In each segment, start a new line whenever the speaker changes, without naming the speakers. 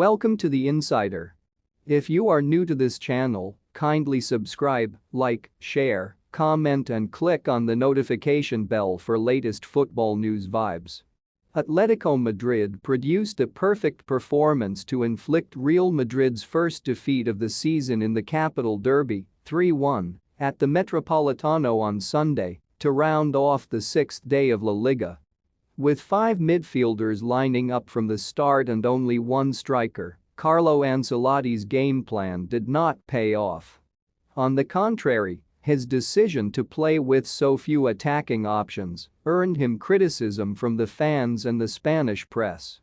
Welcome to The Insider. If you are new to this channel, kindly subscribe, like, share, comment and click on the notification bell for latest football news vibes. Atletico Madrid produced a perfect performance to inflict Real Madrid's first defeat of the season in the capital derby, 3-1, at the Metropolitano on Sunday, to round off the sixth day of La Liga. With five midfielders lining up from the start and only one striker, Carlo Ancelotti's game plan did not pay off. On the contrary, his decision to play with so few attacking options earned him criticism from the fans and the Spanish press.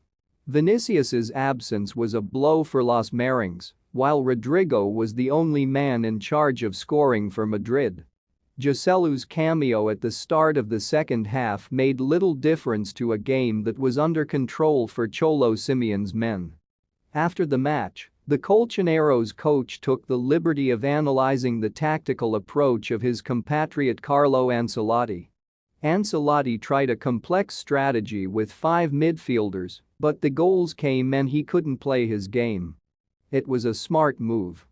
Vinicius's absence was a blow for Los Merengues, while Rodrigo was the only man in charge of scoring for Madrid. Joselu's cameo at the start of the second half made little difference to a game that was under control for Cholo Simeone's men. After the match, the Colchoneros coach took the liberty of analyzing the tactical approach of his compatriot Carlo Ancelotti. Ancelotti tried a complex strategy with five midfielders, but the goals came and he couldn't play his game. It was a smart move.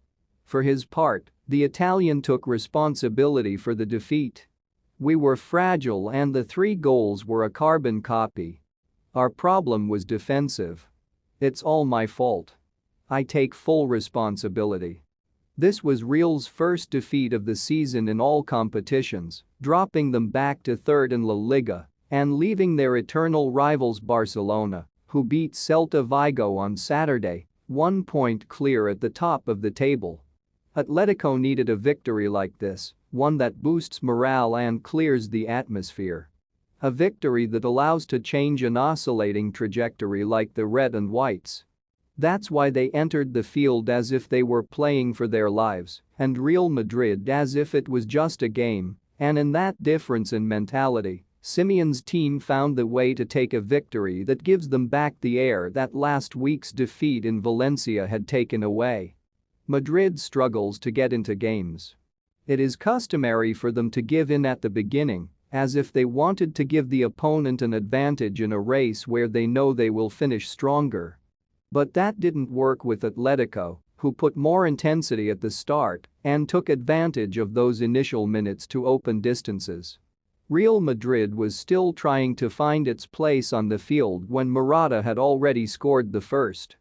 For his part, the Italian took responsibility for the defeat. "We were fragile and the three goals were a carbon copy. Our problem was defensive. It's all my fault. I take full responsibility." This was Real's first defeat of the season in all competitions, dropping them back to third in La Liga and leaving their eternal rivals Barcelona, who beat Celta Vigo on Saturday, 1 point clear at the top of the table. Atletico needed a victory like this, one that boosts morale and clears the atmosphere. A victory that allows to change an oscillating trajectory like the red and whites. That's why they entered the field as if they were playing for their lives, and Real Madrid as if it was just a game, and in that difference in mentality, Simeone's team found the way to take a victory that gives them back the air that last week's defeat in Valencia had taken away. Madrid struggles to get into games. It is customary for them to give in at the beginning, as if they wanted to give the opponent an advantage in a race where they know they will finish stronger. But that didn't work with Atletico, who put more intensity at the start and took advantage of those initial minutes to open distances. Real Madrid was still trying to find its place on the field when Morata had already scored the first.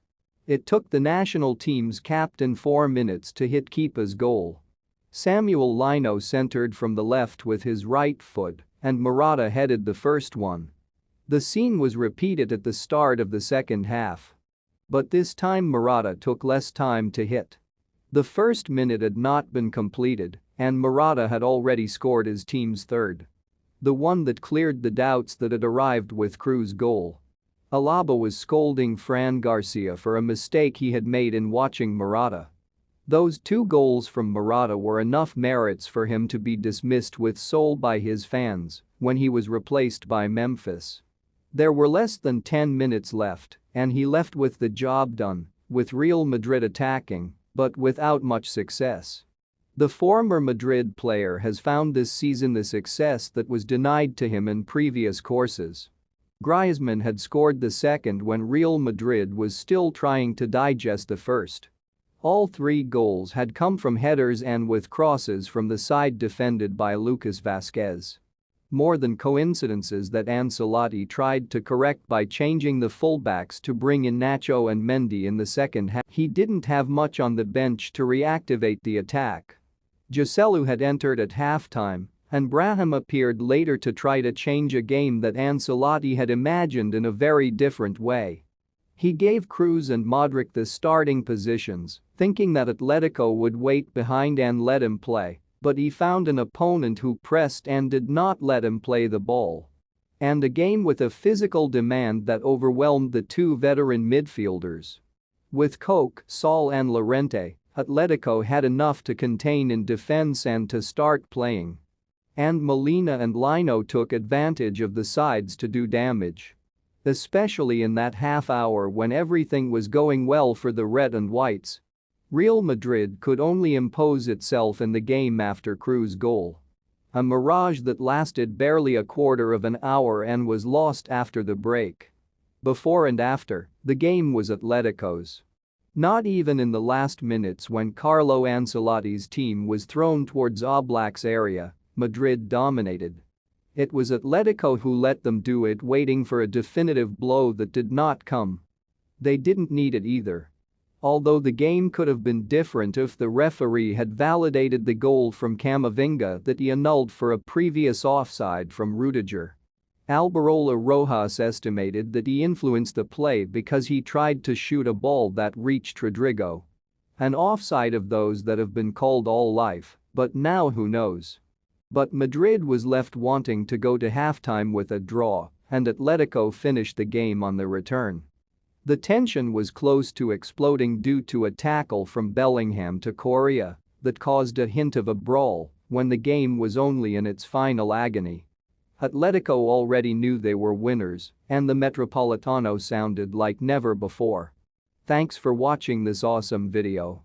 It took the national team's captain 4 minutes to hit Kepa's goal. Samuel Lino centered from the left with his right foot, and Morata headed the first one. The scene was repeated at the start of the second half. But this time Morata took less time to hit. The first minute had not been completed, and Morata had already scored his team's third. The one that cleared the doubts that had arrived with Cruz's goal. Alaba was scolding Fran Garcia for a mistake he had made in watching Morata. Those two goals from Morata were enough merits for him to be dismissed with soul by his fans when he was replaced by Memphis. There were less than 10 minutes left, and he left with the job done, with Real Madrid attacking, but without much success. The former Madrid player has found this season the success that was denied to him in previous courses. Griezmann had scored the second when Real Madrid was still trying to digest the first. All three goals had come from headers and with crosses from the side defended by Lucas Vázquez. More than coincidences that Ancelotti tried to correct by changing the fullbacks to bring in Nacho and Mendy in the second half. He didn't have much on the bench to reactivate the attack. Joselu had entered at halftime, and Brahim appeared later to try to change a game that Ancelotti had imagined in a very different way. He gave Cruz and Modric the starting positions, thinking that Atletico would wait behind and let him play, but he found an opponent who pressed and did not let him play the ball. And a game with a physical demand that overwhelmed the two veteran midfielders. With Coque, Saul and Llorente, Atletico had enough to contain in defense and to start playing. And Molina and Lino took advantage of the sides to do damage. Especially in that half hour when everything was going well for the red and whites. Real Madrid could only impose itself in the game after Cruz's goal. A mirage that lasted barely a quarter of an hour and was lost after the break. Before and after, the game was Atletico's. Not even in the last minutes when Carlo Ancelotti's team was thrown towards Oblak's area, Madrid dominated. It was Atletico who let them do it, waiting for a definitive blow that did not come. They didn't need it either. Although the game could have been different if the referee had validated the goal from Camavinga that he annulled for a previous offside from Rudiger. Alberola Rojas estimated that he influenced the play because he tried to shoot a ball that reached Rodrigo. An offside of those that have been called all life, but now who knows? But Madrid was left wanting to go to halftime with a draw, and Atletico finished the game on the return. The tension was close to exploding due to a tackle from Bellingham to Correa that caused a hint of a brawl when the game was only in its final agony. Atletico already knew they were winners, and the Metropolitano sounded like never before. Thanks for watching this awesome video.